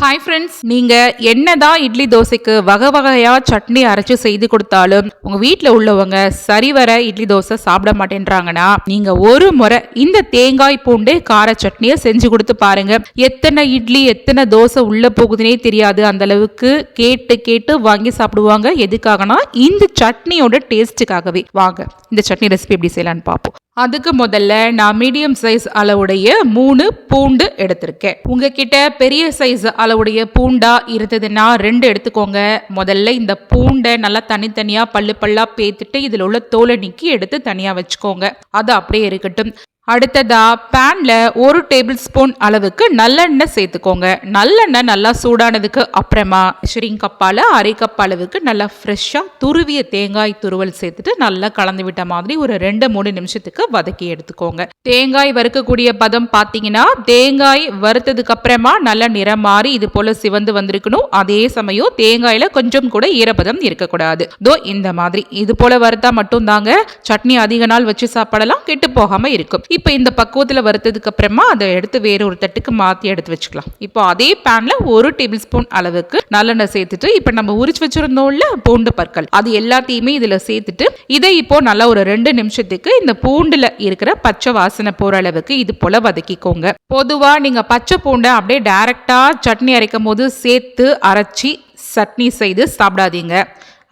Hi friends, நீங்க என்னதான் இட்லி தோசைக்கு வகை வகையா சட்னி அரைச்சு செய்து கொடுத்தாலும் உங்க வீட்ல உள்ளவங்க சரிவர இட்லி தோசை சாப்பிட மாட்டேன்றாங்கன்னா நீங்க ஒரு முறை இந்த தேங்காய் பூண்டு கார சட்னியை செஞ்சு கொடுத்து பாருங்க. எத்தனை இட்லி எத்தனை தோசை உள்ள போகுதுன்னே தெரியாது. அந்த அளவுக்கு கேட்டு கேட்டு வாங்கி சாப்பிடுவாங்க. எதுக்காகனா இந்த சட்னியோட டேஸ்ட்டுக்காகவே. வாங்க இந்த சட்னி ரெசிபி எப்படி செய்யலான்னு பார்ப்போம். அதுக்கு முதல்ல நான் மீடியம் சைஸ் அளவுடைய 3 பூண்டு எடுத்திருக்கேன். உங்ககிட்ட பெரிய சைஸ் அளவுடைய பூண்டா இருந்ததுன்னா 2 எடுத்துக்கோங்க. முதல்ல இந்த பூண்டை நல்லா தனித்தனியா பல்லு பல்லா பேத்துட்டு இதுல உள்ள தோலை நீக்கி எடுத்து தனியா வச்சுக்கோங்க. அது அப்படியே இருக்கட்டும். அடுத்ததா பேன்ல 1 டேபிள் ஸ்பூன் அளவுக்கு நல்லெண்ணெய் சேர்த்துக்கோங்க. நல்லெண்ணெய் நல்லா சூடானதுக்கு அப்புறமா ஷிரிங் கப்பால 1/2 கப் அளவுக்கு நல்லா ஃப்ரெஷ்ஷா துருவிய தேங்காய் துருவல் சேர்த்துட்டு நல்லா கலந்து விட்ட மாதிரி ஒரு 2-3 நிமிஷத்துக்கு வதக்கி எடுத்துக்கோங்க. தேங்காய் வறுக்கக்கூடிய பதம் பார்த்தீங்கன்னா தேங்காய் வறுத்ததுக்கு அப்புறமா நல்ல நிறம் மாறி இது போல சிவந்து வந்திருக்கணும். அதே சமயம் தேங்காயில கொஞ்சம் கூட ஈரப்பதம் இருக்கக்கூடாது. இந்த மாதிரி இது போல வறுத்தா மட்டும் தாங்க சட்னி அதிக நாள் வச்சு சாப்பிடலாம், கெட்டு போகாம இருக்கும். இப்போ இந்த பக்குவத்தில் வறுத்ததுக்கு அப்புறமா அதை எடுத்து வேற ஒரு தட்டுக்கு மாற்றி எடுத்து வச்சுக்கலாம். இப்போ அதே பேன்ல 1 டேபிள் ஸ்பூன் அளவுக்கு நல்லெண்ணெய் சேர்த்துட்டு இப்போ நம்ம உரிச்சு வச்சிருந்தோம்ல பூண்டு பற்கள் அது எல்லாத்தையுமே இதுல சேர்த்துட்டு இதை இப்போ நல்லா ஒரு 2 நிமிஷத்துக்கு இந்த பூண்டுல இருக்கிற பச்சை வாசனை போற அளவுக்கு இது போல வதக்கிக்கோங்க. பொதுவா நீங்க பச்சை பூண்டை அப்படியே டைரக்டா சட்னி அரைக்கும் போது சேர்த்து அரைச்சி சட்னி செய்து சாப்பிடாதீங்க.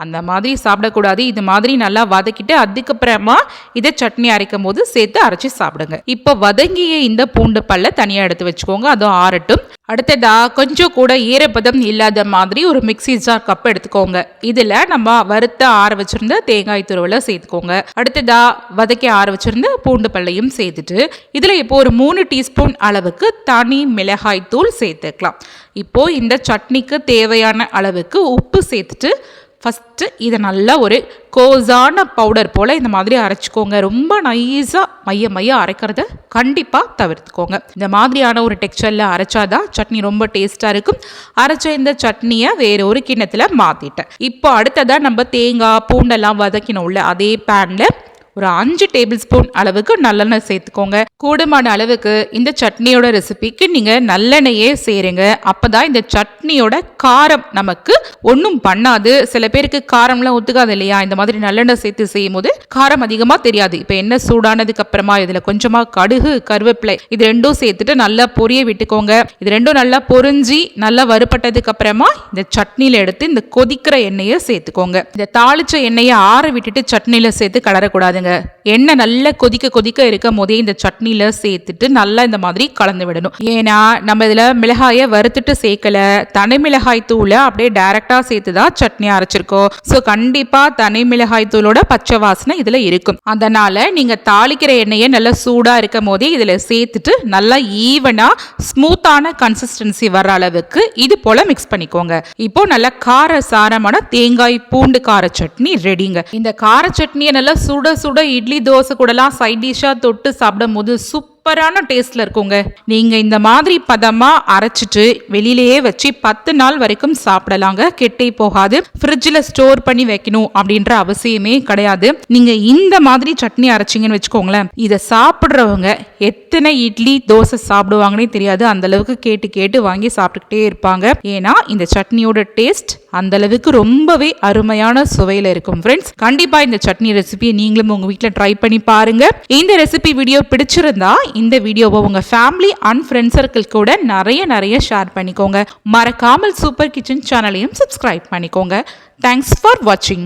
அந்த மாதிரி சாப்பிடக்கூடாது. இது மாதிரி நல்லா வதக்கிட்டு அதுக்கப்புறமா இதை சட்னி அரைக்கும் போது சேர்த்து அரைச்சி சாப்பிடுங்க. இப்போ வதங்கிய இந்த பூண்டு பல்ல தனியாக எடுத்து வச்சுக்கோங்க. அதுவும் ஆறட்டும். அடுத்ததா கொஞ்சம் கூட ஈரப்பதம் இல்லாத மாதிரி ஒரு மிக்ஸி ஜார் கப் எடுத்துக்கோங்க. இதில் நம்ம வறுத்த ஆற வச்சிருந்த தேங்காய் துருவலை சேர்த்துக்கோங்க. அடுத்ததா வதக்கி ஆற வச்சிருந்த பூண்டு பல்லையும் சேர்த்துட்டு இதில் இப்போ ஒரு 3 டீஸ்பூன் அளவுக்கு தனி மிளகாய் தூள் சேர்த்துக்கலாம். இப்போ இந்த சட்னிக்கு தேவையான அளவுக்கு உப்பு சேர்த்துட்டு ஃபஸ்ட்டு இதை நல்லா ஒரு கோஸான பவுடர் போல் இந்த மாதிரி அரைச்சிக்கோங்க. ரொம்ப நைஸாக மைய அரைக்கிறத கண்டிப்பாக தவிர்த்துக்கோங்க. இந்த மாதிரியான ஒரு டெக்ஸ்சரில் அரைச்சாதான் சட்னி ரொம்ப டேஸ்ட்டாக இருக்கும். அரைச்ச இந்த சட்னியை வேற ஒரு கிண்ணத்தில் மாற்றிட்டேன். இப்போ அடுத்ததாக நம்ம தேங்காய் பூண்டெல்லாம் வதக்கினோம்ல அதே பேனில் ஒரு 5 டேபிள் ஸ்பூன் அளவுக்கு நல்லெண்ணெய் சேர்த்துக்கோங்க. கூடுமான அளவுக்கு இந்த சட்னியோட ரெசிபிக்கு நீங்க நல்லெண்ணெயே சேருங்க. அப்பதான் இந்த சட்னியோட காரம் நமக்கு ஒன்றும் பண்ணாது. சில பேருக்கு காரம்லாம் ஒத்துக்காது இல்லையா? இந்த மாதிரி நல்லெண்ணெய் சேர்த்து செய்யும் போது காரம் அதிகமா தெரியாது. இப்போ எண்ணெய் சூடானதுக்கு அப்புறமா இதுல கொஞ்சமா கடுகு கருவேப்பிலை இது ரெண்டும் சேர்த்துட்டு நல்லா பொரிய விட்டுக்கோங்க. இது ரெண்டும் நல்லா பொரிஞ்சி நல்லா வறுபட்டதுக்கு அப்புறமா இந்த சட்னியில எடுத்து இந்த கொதிக்கிற எண்ணெயை சேர்த்துக்கோங்க. இந்த தாளிச்ச எண்ணெயை ஆற விட்டுட்டு சட்னியில சேர்த்து கலரக்கூடாது. எண்ணெய் நல்லா கொதிக்க இருக்கும் போதே இந்த சட்னியில சேர்த்துட்டு நல்லா இந்த மாதிரி கலந்து விடணும். ஏன்னா நம்ம இதுல மிளகாயை வறுத்துட்டு சேர்க்கல, தனி மிளகாய் தூளை அப்படியே டைரக்டா சேர்த்துதான் சட்னி அரைச்சிருக்கோம். ஸோ கண்டிப்பா தனி மிளகாய் தூளோட பச்சை வாசனை இதுல இருக்கும். அதனால நீங்க தாளிக்கிற எண்ணெயை நல்லா சூடா இருக்கும் போதே இதுல சேர்த்துட்டு நல்லா ஈவனா ஸ்மூத்தான கன்சிஸ்டன்சி வர்ற அளவுக்கு இது போல மிக்ஸ் பண்ணிக்கோங்க. இப்போ நல்லா கார சாரமான தேங்காய் பூண்டு கார சட்னி ரெடிங்க. இந்த கார சட்னியை நல்லா சுட இட்லி தோசை கூடலாம் சைட் டிஷ்ஷா தொட்டு சாப்பிடும் போது சூப்பரான டேஸ்ட்ல இருக்குங்க. நீங்க இந்த மாதிரி பதமா அரைச்சிட்டு வெளியிலேயே வச்சு 10 நாள் வரைக்கும் சாப்பிடலாங்க. கெட்டே போகாது. ஃப்ரிட்ஜில் ஸ்டோர் பண்ணி வைக்கணும் அப்படின்ற அவசியமே கிடையாது. நீங்க இந்த மாதிரி சட்னி அரைச்சிங்கன்னு வச்சுக்கோங்களேன், இதை சாப்பிட்றவங்க எத்தனை இட்லி தோசை சாப்பிடுவாங்கன்னே தெரியாது. அந்த அளவுக்கு கேட்டு வாங்கி சாப்பிட்டுக்கிட்டே இருப்பாங்க. ஏன்னா இந்த சட்னியோட டேஸ்ட் அந்த அளவுக்கு ரொம்பவே அருமையான சுவையில இருக்கும். ஃப்ரெண்ட்ஸ், கண்டிப்பா இந்த சட்னி ரெசிபியை நீங்களும் உங்க வீட்டில் ட்ரை பண்ணி பாருங்க. இந்த ரெசிபி வீடியோ பிடிச்சிருந்தா இந்த வீடியோவை உங்க ஃபேமிலி அண்ட் ஃப்ரெண்ட் சர்க்கிள் கூட நிறைய ஷேர் பண்ணிக்கோங்க. மறக்காமல் சூப்பர் கிச்சன் சேனலையும் சப்ஸ்கிரைப் பண்ணிக்கோங்க. தேங்க்ஸ் ஃபார் வாட்சிங்.